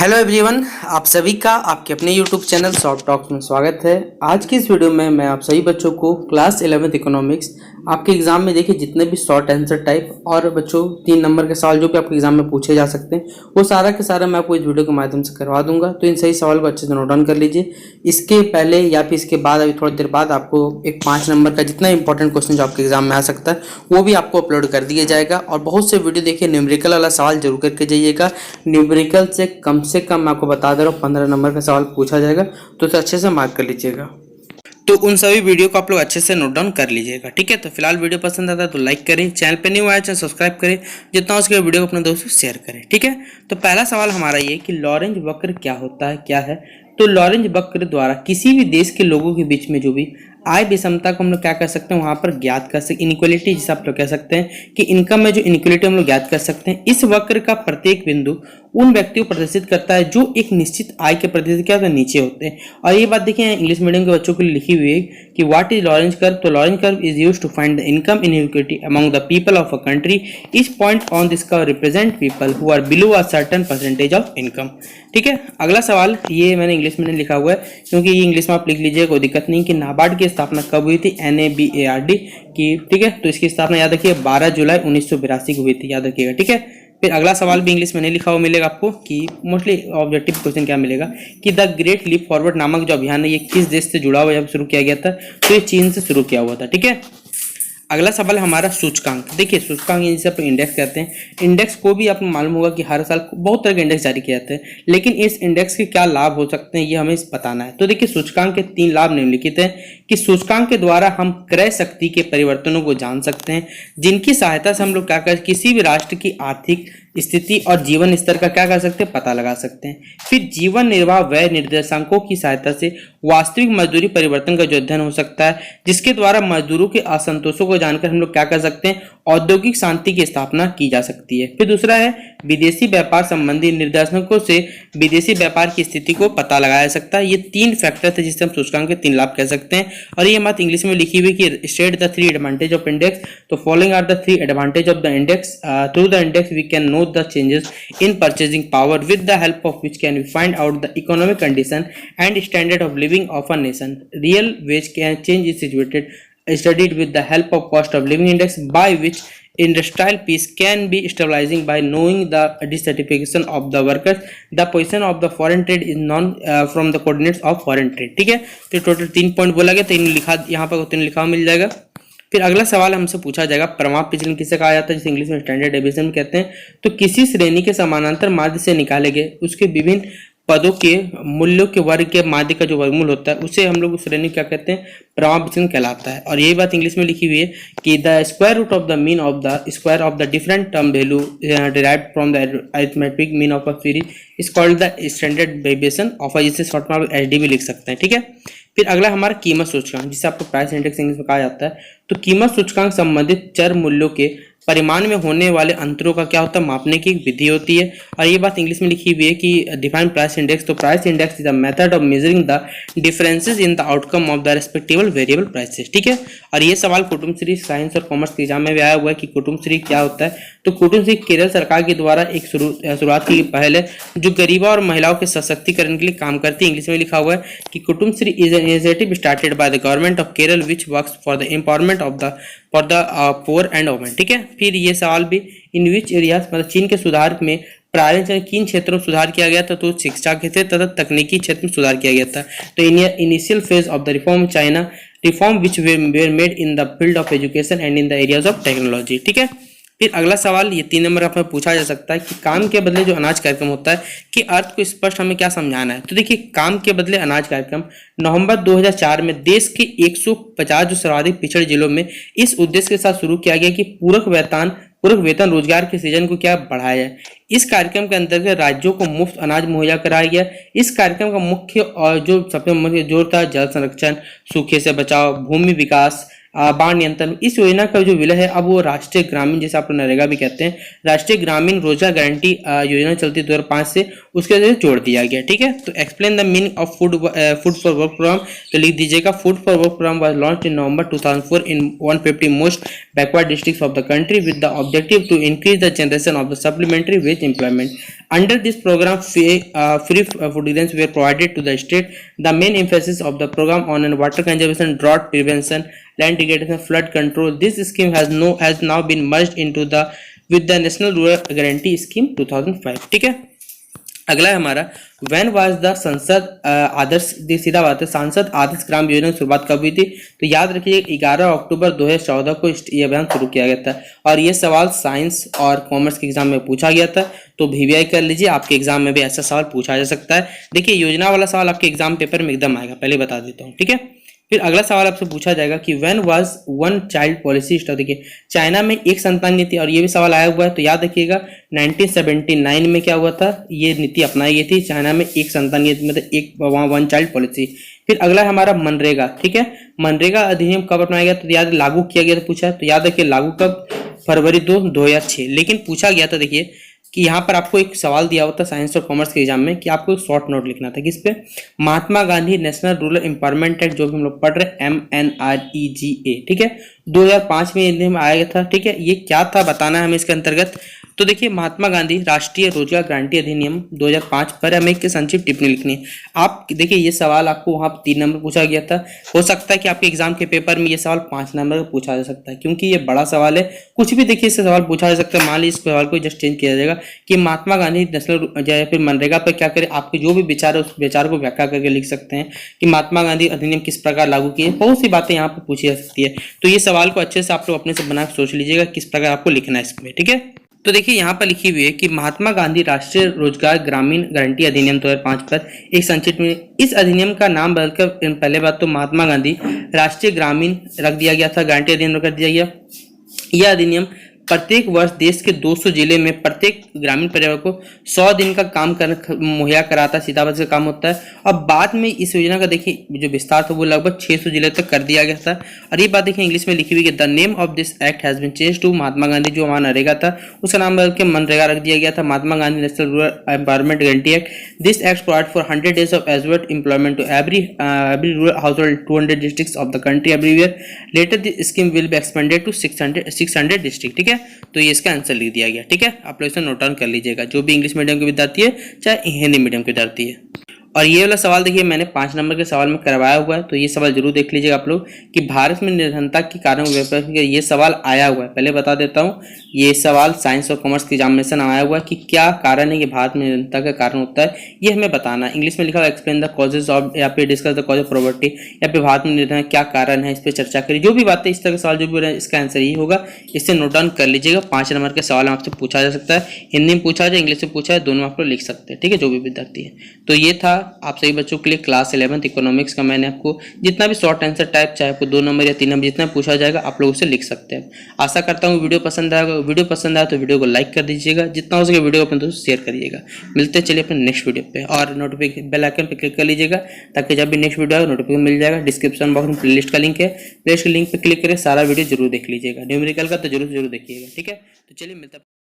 Hello everyone, आप सभी का आपके अपने यूट्यूब चैनल शॉर्ट टॉक में स्वागत है। आज की इस वीडियो में मैं आप सभी बच्चों को क्लास 11th इकोनॉमिक्स आपके एग्जाम में देखिए जितने भी शॉर्ट आंसर टाइप और बच्चों 3 नंबर के सवाल जो कि आपके एग्जाम में पूछे जा सकते हैं वो सारा के सारा मैं आपको इस वीडियो के माध्यम से करवा दूंगा। तो इन सही सवाल को अच्छे से नोट डाउन कर लीजिए। इसके पहले या फिर इसके बाद अभी थोड़ी देर बाद आपको एक 5 नंबर का जितना इंपॉर्टेंट क्वेश्चन जो आपके एग्जाम में आ सकता है वो भी आपको अपलोड कर दिया जाएगा। और बहुत से वीडियो देखिए न्यूमेरिकल वाला सवाल जरूर करके जाइएगा। न्यूमेरिकल से कम मैं आपको बता दे रहा हूँ 15 नंबर का सवाल पूछा जाएगा, तो उसे अच्छे से मार्क कर लीजिएगा। तो उन सभी वीडियो को आप लोग अच्छे से नोट डाउन कर लीजिएगा, ठीक है। तो फिलहाल वीडियो पसंद आता है तो लाइक करें, चैनल पे न्यू आया चैनल सब्सक्राइब करें, जितना हो सके वीडियो को अपने दोस्तों से शेयर करें, ठीक है। तो पहला सवाल हमारा ये कि लॉरेंज वक्र क्या होता है, क्या है। तो लॉरेंज वक्र द्वारा किसी भी देश के लोगों के बीच में जो भी आय विषमता को हम लोग क्या कर सकते हैं वहां पर ज्ञात कर सकते, इनइक्वालिटी जिसे आप लोग कह सकते हैं कि इनकम में जो इनइक्वालिटी हम लोग ज्ञात कर सकते हैं। इस वक्र का प्रत्येक बिंदु उन व्यक्तियों को प्रदर्शित करता है जो एक निश्चित आय के प्रतिशत क्या होता है नीचे होते हैं। और ये बात देखिए इंग्लिश मीडियम के बच्चों के लिए लिखी हुई है कि व्हाट इज लॉरेंज कर्व। तो Lorenz curve is used to find the income inequality among the people of a country. Each point on this curve represent people who are below a certain percentage of income, ठीक है। अगला सवाल ये मैंने English में लिखा हुआ है क्योंकि ये इंग्लिश में आप लिख लीजिए, कोई दिक्कत नहीं। कि नाबार्ड की स्थापना कब हुई थी, NABARD की, ठीक है। तो इसकी स्थापना याद रखिए 12 जुलाई 1982 को हुई थी, याद रखिएगा, ठीक है। फिर अगला सवाल भी इंग्लिश में नहीं लिखा हुआ मिलेगा आपको कि मोस्टली ऑब्जेक्टिव क्वेश्चन क्या मिलेगा कि द ग्रेट लीप फॉरवर्ड नामक जो अभियान है ये किस देश से जुड़ा हुआ जब शुरू किया गया था। तो ये चीन से शुरू किया हुआ था, ठीक है। अगला सवाल हमारा सूचकांक। देखिए सूचकांक जिसे आप इंडेक्स कहते हैं, इंडेक्स को भी आपको मालूम होगा कि हर साल बहुत तरह के इंडेक्स जारी किए जाते हैं, लेकिन इस इंडेक्स के क्या लाभ हो सकते हैं ये हमें बताना है। तो देखिए सूचकांक के 3 लाभ निम्नलिखित हैं कि सूचकांक के द्वारा हम क्रय शक्ति के परिवर्तनों को जान सकते हैं, जिनकी सहायता से हम लोग क्या कर किसी भी राष्ट्र की आर्थिक स्थिति और जीवन स्तर का क्या कर सकते हैं, पता लगा सकते हैं। फिर जीवन निर्वाह व्यय निर्देशांकों की सहायता से वास्तविक मजदूरी परिवर्तन का जो अध्ययन हो सकता है, जिसके द्वारा मजदूरों के असंतोषों को जानकर हम लोग क्या कर सकते हैं, औद्योगिक शांति की स्थापना की जा सकती है। फिर दूसरा है विदेशी व्यापार संबंधी निर्देशांकों से विदेशी व्यापार की स्थिति को पता लगाया जा सकता है। ये 3 फैक्टर थे जिससे हम सूचकांक के 3 लाभ कह सकते हैं। और ये बात इंग्लिश में लिखी हुई कि state the 3 advantage of index. तो following are the 3 advantage of the index. Through the index we can know the changes in purchasing power with the help of which can we find out the economic condition and standard of living of a nation. Real wage can change is studied with the help of cost of living index, by which industrial peace can be stabilizing by knowing the dissatisfaction of the workers. The position of the foreign trade is known from the coordinates of foreign trade, ठीक है। तो total 3 point बोला गया, 3 लिखा यहाँ पर 3 लिखा मिल जाएगा। फिर अगला सवाल हमसे पूछा जाएगा प्रमाप विचलन किसे कहा जाता है, जिसे इंग्लिश में स्टैंडर्ड डेविएशन कहते हैं। तो किसी श्रेणी के समानांतर माध्य से निकाले गए उसके विभिन्न पदों के मूल्यों के वर्ग के माध्य का जो वर्गमूल होता है उसे हम लोग उस श्रेणी क्या कहते हैं, प्रमाप विचलन कहलाता है। और यही बात इंग्लिश में लिखी हुई है कि the square root of the mean of the square of the different term value derived from the arithmetic mean of a series is called the standard deviation of, जिसे शॉर्ट में आप SD भी लिख सकते हैं, ठीक है। फिर अगला हमारा कीमत सूचकांक, जिसे आपको प्राइस इंडेक्स इंग्लिश में कहा जाता है। तो कीमत सूचकांक संबंधित चर मूल्यों के परिमाण में होने वाले अंतरों का क्या होता है, मापने की एक विधि होती है। और ये बात इंग्लिश में लिखी हुई है कि डिफाइन प्राइस इंडेक्स। तो price index is a method of measuring the differences in the outcome of the respective variable prices, ठीक है। और ये सवाल कुटुंबश्री साइंस और कॉमर्स के एग्जाम में भी आया हुआ है कि कुटुंबश्री क्या होता है। तो कुटुंबश्री केरल सरकार के द्वारा एक शुरुआत की पहल है जो गरीबों और महिलाओं के सशक्तिकरण के लिए काम करती है। इंग्लिश में लिखा हुआ है कि Kudumbashree is an initiative started by the government of Kerala which works for the empowerment of the poor and women, ठीक है। फिर ये सवाल भी इन विच एरियाज मतलब चीन के सुधार में प्रारंभ किन क्षेत्रों में सुधार किया गया था। तो शिक्षा के क्षेत्र तथा तकनीकी क्षेत्र में सुधार किया गया था। तो initial phase of the reform China reform which were made in the field of education and in the areas of technology, ठीक है। फिर अगला सवाल ये 3 नंबर आपसे पूछा जा सकता है कि काम के बदले जो अनाज कार्यक्रम होता है कि अर्थ को स्पष्ट हमें क्या समझाना है। तो देखिए काम के बदले अनाज कार्यक्रम नवंबर 2004 में देश के 150 जो सर्वाधिक पिछड़े जिलों में इस उद्देश्य के साथ शुरू किया गया कि पूरक वेतन रोजगार के सृजन को क्या बढ़ाया जाए। इस कार्यक्रम के अंतर्गत राज्यों को मुफ्त अनाज मुहैया कराया गया। इस कार्यक्रम का मुख्य और जो सबसे मुख्य जोर था जल संरक्षण, सूखे से बचाव, भूमि विकास, बाढ़ नियंत्रण। इस योजना का जो विलय है अब वो राष्ट्रीय ग्रामीण, जैसे आप नरेगा भी कहते हैं, राष्ट्रीय ग्रामीण रोजगार गारंटी योजना चलती 2005 से, उसके जरिए जोड़ दिया गया, ठीक है। तो explain the meaning of food for work programme. तो लिख दीजिएगा food for work programme was launched in November 2004 in 150 most backward districts of the country with the objective to increase the generation of the supplementary wage employment Under this program, free food grains were provided to the state. The main emphasis of the program on water conservation, drought prevention, land degradation, flood control. This scheme has now been merged into the with the National Rural Guarantee Scheme 2005. ठीक है, अगला है हमारा when was the संसद आदर्श, सीधा बात है, सांसद आदर्श ग्राम योजना की शुरुआत कब हुई थी? तो याद रखिए 11 अक्टूबर 2014 को ये अभियान शुरू किया गया था और ये सवाल साइंस और कॉमर्स के एग्जाम में पूछा गया था, तो वीवीआई कर लीजिए, आपके एग्जाम में भी ऐसा सवाल पूछा जा सकता है। देखिए योजना वाला सवाल आपके एग्जाम पेपर में एकदम आएगा, पहले बता देता हूँ, ठीक है। फिर अगला सवाल आपसे पूछा जाएगा कि when was one child policy start, देखिए चाइना में एक संतान नीति, और ये भी सवाल आया हुआ है, तो याद रखिएगा 1979 में क्या हुआ था, ये नीति अपनाई गई थी चाइना में, एक संतान नीति, मतलब एक वन चाइल्ड पॉलिसी। फिर अगला है हमारा मनरेगा, ठीक है, मनरेगा अधिनियम कब अपनाया गया? तो याद लागू किया गया था, पूछा, तो याद रखिए लागू कब? फरवरी 2006। लेकिन पूछा गया था, देखिए कि यहाँ पर आपको एक सवाल दिया होता साइंस और कॉमर्स के एग्जाम में कि आपको एक शॉर्ट नोट लिखना था, किस पे? Mahatma Gandhi national rural empowerment act, जो भी हम लोग पढ़ रहे हैं, MNREGA, ठीक है, 2005 में अधिनियम आया था, ठीक है। ये क्या था बताना है हमें इसके अंतर्गत। तो देखिए महात्मा गांधी राष्ट्रीय रोजगार गारंटी अधिनियम 2005 पर हमें एक संक्षिप्त टिप्पणी लिखनी है। आप देखिए ये सवाल आपको वहाँ 3 नंबर पूछा गया था, हो सकता है कि आपके एग्जाम के पेपर में ये सवाल 5 नंबर का पूछा जा सकता है, क्योंकि ये बड़ा सवाल है, कुछ भी देखिए इससे सवाल पूछा जा सकता है। मान लीजिए इस सवाल को जस्ट चेंज किया जाएगा कि महात्मा गांधी नेशनल या फिर मनरेगा पर क्या करे, आपके जो भी विचार है उस विचार को व्याख्या करके लिख सकते हैं कि महात्मा गांधी अधिनियम किस प्रकार लागू किए, बहुत सी बातें यहाँ पर पूछी जा सकती है। तो ये सवाल को अच्छे से आप लोग अपने से बना सोच लीजिएगा किस प्रकार आपको लिखना है इसमें, ठीक है। तो देखिए यहाँ पर लिखी हुई है कि महात्मा गांधी राष्ट्रीय रोजगार ग्रामीण गारंटी अधिनियम 2005 पर एक संक्षिप्त में, इस अधिनियम का नाम बदलकर पहले बात तो महात्मा गांधी राष्ट्रीय ग्रामीण रख दिया गया था, गारंटी अधिनियम कर दिया गया। यह अधिनियम प्रत्येक वर्ष देश के 200 जिले में प्रत्येक ग्रामीण परिवार को 100 दिन का काम मुहैया कराता, सीधा बात से काम होता है। और बाद में इस योजना का देखिए जो विस्तार था वो लगभग 600 जिले तक कर दिया गया था। और ये बात देखिए इंग्लिश में लिखी हुई है, the name of this act has been change to Mahatma Gandhi, जो हमारा नरेगा था उसका नाम बदल के मनरेगा रख दिया गया था, Mahatma Gandhi national rural empowerment guarantee act. This act provide for 100 days of एजुएट employment to every rural household 200 districts of the country everywhere. Later this scheme will be expanded to 600 district, ठीक है। तो ये इसका आंसर लिख दिया गया, ठीक है। आप लोग इसे नोट डाउन कर लीजिएगा, जो भी इंग्लिश मीडियम के विद्यार्थी है चाहे हिंदी मीडियम के विद्यार्थी है। और ये वाला सवाल देखिए मैंने 5 नंबर के सवाल में करवाया हुआ है, तो ये सवाल जरूर देख लीजिएगा आप लोग कि भारत में निर्धनता के कारण, ये सवाल आया हुआ है। पहले बता देता हूँ, ये सवाल साइंस और कॉमर्स के एग्जामिनेशन आया हुआ है कि क्या कारण है कि भारत में निर्धनता का कारण होता है, ये हमें बताना। इंग्लिश में लिखा हुआ एक्सप्लेन द कॉजेज ऑफ, या फिर discuss the cause of poverty, या फिर भारत में निर्धनता क्या कारण है, इस पर चर्चा करिए। जो भी बातें इस तरह के सवाल जो भी रहे इसका आंसर यही होगा, इससे नोट डाउन कर लीजिएगा। 5 नंबर के सवाल आपसे पूछा जा सकता है, हिंदी में पूछा जाए, इंग्लिश में पूछा है, दोनों आप लोग लिख सकते हैं, ठीक है, जो भी विद्यार्थी है। तो ये था आप सभी बच्चों के लिए क्लास 11th इकोनॉमिक्स का। मैंने आपको जितना भी शॉर्ट आंसर टाइप, चाहे आपको 2 नंबर या 3 नंबर जितना पूछा जाएगा आप लोग उसे लिख सकते हैं। आशा करता हूँ वीडियो पसंद आएगा, वीडियो पसंद आया तो वीडियो को लाइक कर दीजिएगा, जितना हो सके वीडियो को अपने दोस्तों शेयर करिएगा। मिलते हैं चलिए अपने नेक्स्ट वीडियो पे, और नोटिफिकेशन बेल आइकन पे क्लिक कर लीजिएगा ताकि जब भी नेक्स्ट वीडियो आए नोटिफिकेशन मिल जाएगा। डिस्क्रिप्शन बॉक्स में प्लेलिस्ट का लिंक है, प्लेलिस्ट के लिंक पे क्लिक करके सारा वीडियो जरूर देख लीजिएगा, न्यूमेरिकल का तो जरूर देखिएगा, ठीक है। तो चलिए मिलता है।